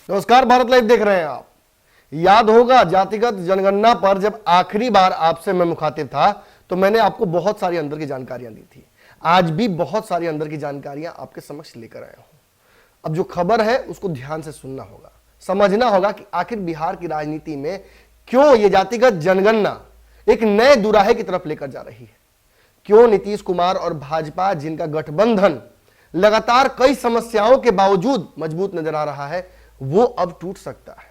नमस्कार, भारत लाइव देख रहे हैं आप। याद होगा जातिगत जनगणना पर जब आखिरी बार आपसे मैं मुखातिब था तो मैंने आपको बहुत सारी अंदर की जानकारियां दी थी। आज भी बहुत सारी अंदर की जानकारियां आपके समक्ष लेकर आया हूं। अब जो खबर है उसको ध्यान से सुनना होगा, समझना होगा कि आखिर बिहार की राजनीति में क्यों ये जातिगत जनगणना एक नए दुराहे की तरफ लेकर जा रही है। क्यों नीतीश कुमार और भाजपा, जिनका गठबंधन लगातार कई समस्याओं के बावजूद मजबूत नजर आ रहा है, वो अब टूट सकता है।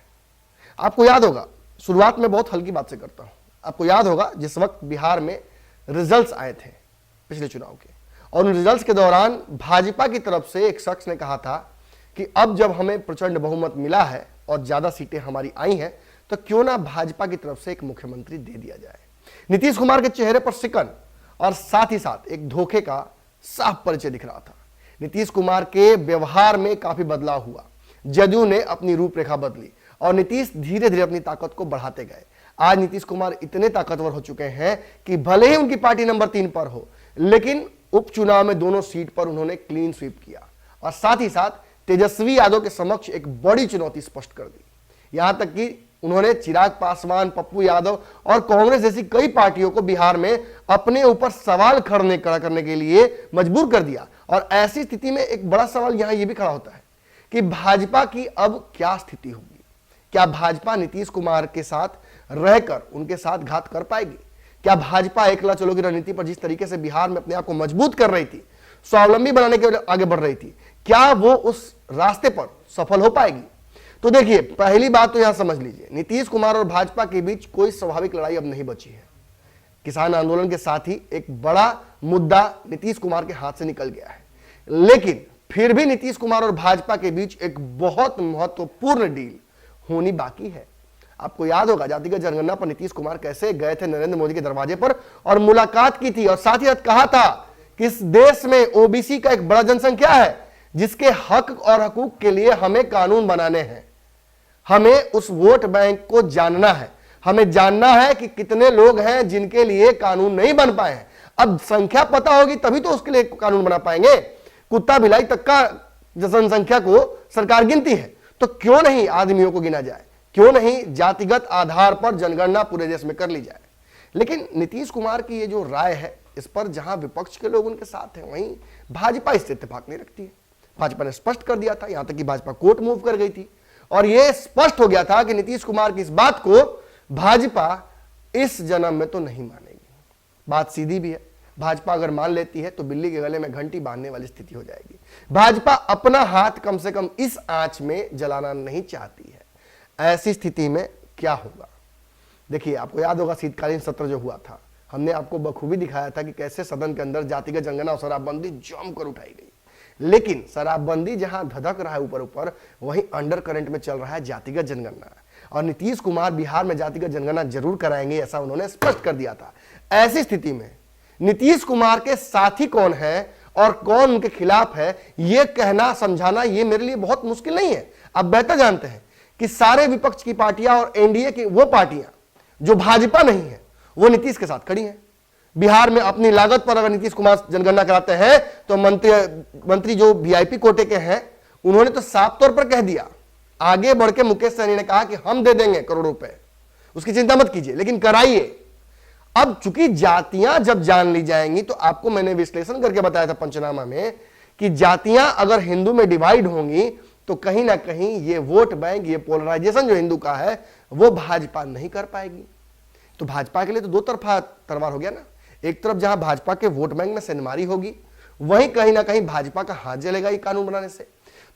आपको याद होगा, शुरुआत में बहुत हल्की बात से करता हूं, आपको याद होगा जिस वक्त बिहार में रिजल्ट्स आए थे पिछले चुनाव के, और उन रिजल्ट्स के दौरान भाजपा की तरफ से एक शख्स ने कहा था कि अब जब हमें प्रचंड बहुमत मिला है और ज्यादा सीटें हमारी आई हैं तो क्यों ना भाजपा की तरफ से एक मुख्यमंत्री दे दिया जाए। नीतीश कुमार के चेहरे पर सिकन और साथ ही साथ एक धोखे का साफ परिचय दिख रहा था। नीतीश कुमार के व्यवहार में काफी बदलाव हुआ, जदयू ने अपनी रूपरेखा बदली और नीतीश धीरे धीरे अपनी ताकत को बढ़ाते गए। आज नीतीश कुमार इतने ताकतवर हो चुके हैं कि भले ही उनकी पार्टी नंबर 3 पर हो, लेकिन उपचुनाव में दोनों सीट पर उन्होंने क्लीन स्वीप किया और साथ ही साथ तेजस्वी यादव के समक्ष एक बड़ी चुनौती स्पष्ट कर दी। यहां तक कि उन्होंने चिराग पासवान, पप्पू यादव और कांग्रेस जैसी कई पार्टियों को बिहार में अपने ऊपर सवाल खड़ा करने के लिए मजबूर कर दिया। और ऐसी स्थिति में एक बड़ा सवाल यहां यह भी खड़ा होता है कि भाजपा की अब क्या स्थिति होगी। क्या भाजपा नीतीश कुमार के साथ रहकर उनके साथ घात कर पाएगी? क्या भाजपा एकला चलो की रणनीति पर जिस तरीके से बिहार में अपने आप को मजबूत कर रही थी, स्वावलंबी बनाने के लिए आगे बढ़ रही थी, क्या वो उस रास्ते पर सफल हो पाएगी? तो देखिए, पहली बात तो यहां समझ लीजिए, नीतीश कुमार और भाजपा के बीच कोई स्वाभाविक लड़ाई अब नहीं बची है। किसान आंदोलन के साथ ही एक बड़ा मुद्दा नीतीश कुमार के हाथ से निकल गया है, लेकिन फिर भी नीतीश कुमार और भाजपा के बीच एक बहुत महत्वपूर्ण डील होनी बाकी है। आपको याद होगा जातिगत जनगणना पर नीतीश कुमार कैसे गए थे नरेंद्र मोदी के दरवाजे पर और मुलाकात की थी और साथ ही साथ कहा था कि इस देश में ओबीसी का एक बड़ा जनसंख्या है जिसके हक और हकूक के लिए हमें कानून बनाने हैं। हमें उस वोट बैंक को जानना है, हमें जानना है कि कितने लोग हैं जिनके लिए कानून नहीं बन पाए हैं। अब संख्या पता होगी तभी तो उसके लिए कानून बना पाएंगे। कुत्ता बिलाई तक का जनसंख्या को सरकार गिनती है, तो क्यों नहीं आदमियों को गिना जाए, क्यों नहीं जातिगत आधार पर जनगणना पूरे देश में कर ली जाए। लेकिन नीतीश कुमार की ये जो राय है, इस पर जहां विपक्ष के लोग उनके साथ हैं, वहीं भाजपा इससे इत्तेफाक नहीं रखती है। भाजपा ने स्पष्ट कर दिया था, यहां तक कि भाजपा कोर्ट मूव कर गई थी और यह स्पष्ट हो गया था कि नीतीश कुमार की इस बात को भाजपा इस जन्म में तो नहीं मानेगी। बात सीधी भी है, भाजपा अगर मान लेती है तो बिल्ली के गले में घंटी बांधने वाली स्थिति हो जाएगी। भाजपा अपना हाथ कम से कम इस आंच में जलाना नहीं चाहती है। ऐसी स्थिति में क्या होगा? देखिए, आपको याद होगा शीतकालीन सत्र जो हुआ था, हमने आपको बखूबी दिखाया था कि कैसे सदन के अंदर जातिगत जनगणना और शराबबंदी जमकर उठाई गई। लेकिन शराबबंदी जहां धधक रहा है ऊपर ऊपर, वहीं अंडर करंट में चल रहा है जातिगत जनगणना। और नीतीश कुमार बिहार में जातिगत जनगणना जरूर कराएंगे, ऐसा उन्होंने स्पष्ट कर दिया था। ऐसी स्थिति में नीतीश कुमार के साथी कौन है और कौन उनके खिलाफ है, यह कहना समझाना ये मेरे लिए बहुत मुश्किल नहीं है। आप बेहतर जानते हैं कि सारे विपक्ष की पार्टियां और एनडीए की वो पार्टियां जो भाजपा नहीं है, वो नीतीश के साथ खड़ी हैं। बिहार में अपनी लागत पर अगर नीतीश कुमार जनगणना कराते हैं तो मंत्री जो वीआईपी कोटे के हैं, उन्होंने तो साफ तौर पर कह दिया, आगे बढ़ के मुकेश सहनी ने कहा कि हम दे देंगे करोड़ों रुपए, उसकी चिंता मत कीजिए, लेकिन कराइए। अब चूंकि जातियां जब जान ली जाएंगी, तो आपको मैंने विश्लेषण करके बताया था पंचनामा में कि जातियां अगर हिंदू में डिवाइड होंगी तो कहीं ना कहीं ये वोट बैंक, ये पोलराइजेशन जो हिंदू का है, वो भाजपा नहीं कर पाएगी। तो भाजपा के लिए तो दो तरफा तलवार हो गया ना। एक तरफ जहां भाजपा के वोट बैंक में सेंधमारी होगी, वहीं कहीं ना कहीं भाजपा का हाथ जलेगा ये कानून बनाने से।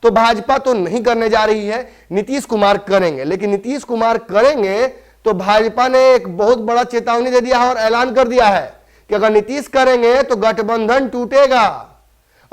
तो भाजपा तो नहीं करने जा रही है, नीतीश कुमार करेंगे। लेकिन नीतीश कुमार करेंगे तो भाजपा ने एक बहुत बड़ा चेतावनी दे दिया है और ऐलान कर दिया है कि अगर नीतीश करेंगे तो गठबंधन टूटेगा।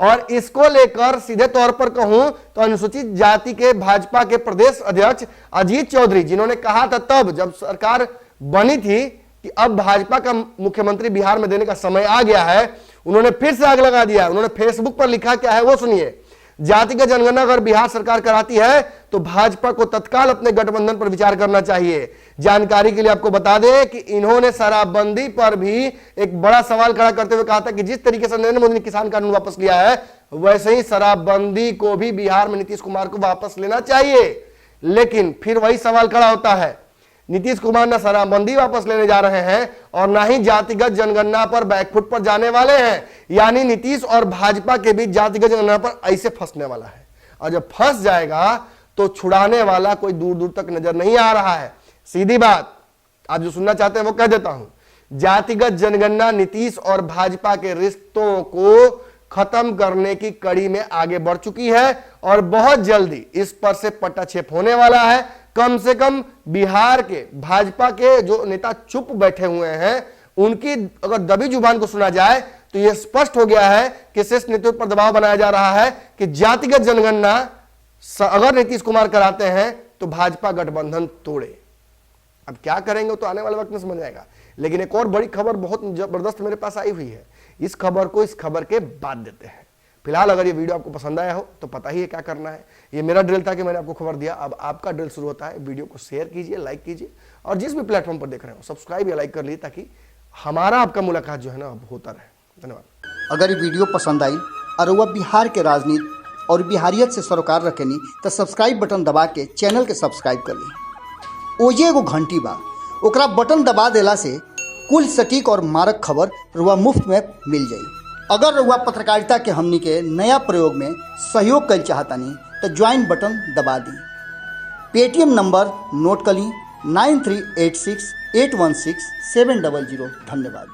और इसको लेकर सीधे तौर पर कहूं तो अनुसूचित जाति के भाजपा के प्रदेश अध्यक्ष अजीत चौधरी, जिन्होंने कहा था तब जब सरकार बनी थी कि अब भाजपा का मुख्यमंत्री बिहार में देने का समय आ गया है, उन्होंने फिर से आग लगा दिया। उन्होंने फेसबुक पर लिखा क्या है वो सुनिए। जातिगत जनगणना अगर बिहार सरकार कराती है तो भाजपा को तत्काल अपने गठबंधन पर विचार करना चाहिए। जानकारी के लिए आपको बता दें कि इन्होंने शराबबंदी पर भी एक बड़ा सवाल खड़ा करते हुए कहा था कि जिस तरीके से नरेंद्र मोदी ने किसान कानून वापस लिया है, वैसे ही शराबबंदी को भी बिहार में नीतीश कुमार को वापस लेना चाहिए। लेकिन फिर वही सवाल खड़ा होता है, नीतीश कुमार ना शराबबंदी वापस लेने जा रहे हैं और ना ही जातिगत जनगणना पर बैकफुट पर जाने वाले हैं। यानी नीतीश और भाजपा के बीच जातिगत जनगणना पर ऐसे फंसने वाला है, और जब फंस जाएगा तो छुड़ाने वाला कोई दूर दूर तक नजर नहीं आ रहा है। सीधी बात, आप जो सुनना चाहते हैं वो कह देता हूं, जातिगत जनगणना नीतीश और भाजपा के रिश्तों को खत्म करने की कड़ी में आगे बढ़ चुकी है और बहुत जल्दी इस पर से पटाक्षेप होने वाला है। कम से कम बिहार के भाजपा के जो नेता चुप बैठे हुए हैं, उनकी अगर दबी जुबान को सुना जाए तो यह स्पष्ट हो गया है कि शीर्ष नेतृत्व पर दबाव बनाया जा रहा है कि जातिगत जनगणना अगर नीतीश कुमार कराते हैं तो भाजपा गठबंधन तोड़े। अब क्या करेंगे तो आने वाले वक्त में समझ आएगा। लेकिन एक और बड़ी खबर बहुत जबरदस्त मेरे पास आई हुई है, इस खबर को इस खबर के बाद देते हैं। फिलहाल अगर ये वीडियो आपको पसंद आया हो तो पता ही है क्या करना है। ये मेरा ड्रिल था कि मैंने आपको खबर दिया, अब आपका ड्रिल शुरू होता है। वीडियो को शेयर कीजिए, लाइक कीजिए, और जिस भी प्लेटफॉर्म पर देख रहे हो सब्सक्राइब या लाइक कर लीजिए, ताकि हमारा आपका मुलाकात जो है ना अब होता रहे। धन्यवाद। अगर ये वीडियो पसंद आई और वह बिहार के राजनीति और बिहारियत से सरोकार रखेनी तो सब्सक्राइब बटन दबा के चैनल के सब्सक्राइब कर ली। ओजे एगो घंटी बा, ओकरा बटन दबा देला से कुल सटीक और मारक खबर रुआ मुफ्त में मिल जाई। अगर रुआ पत्रकारिता के हमनी के नया प्रयोग में सहयोग कर चाहतानी तो ज्वाइन बटन दबा दी। पेटीएम नंबर नोट कर ली 9386816700। धन्यवाद।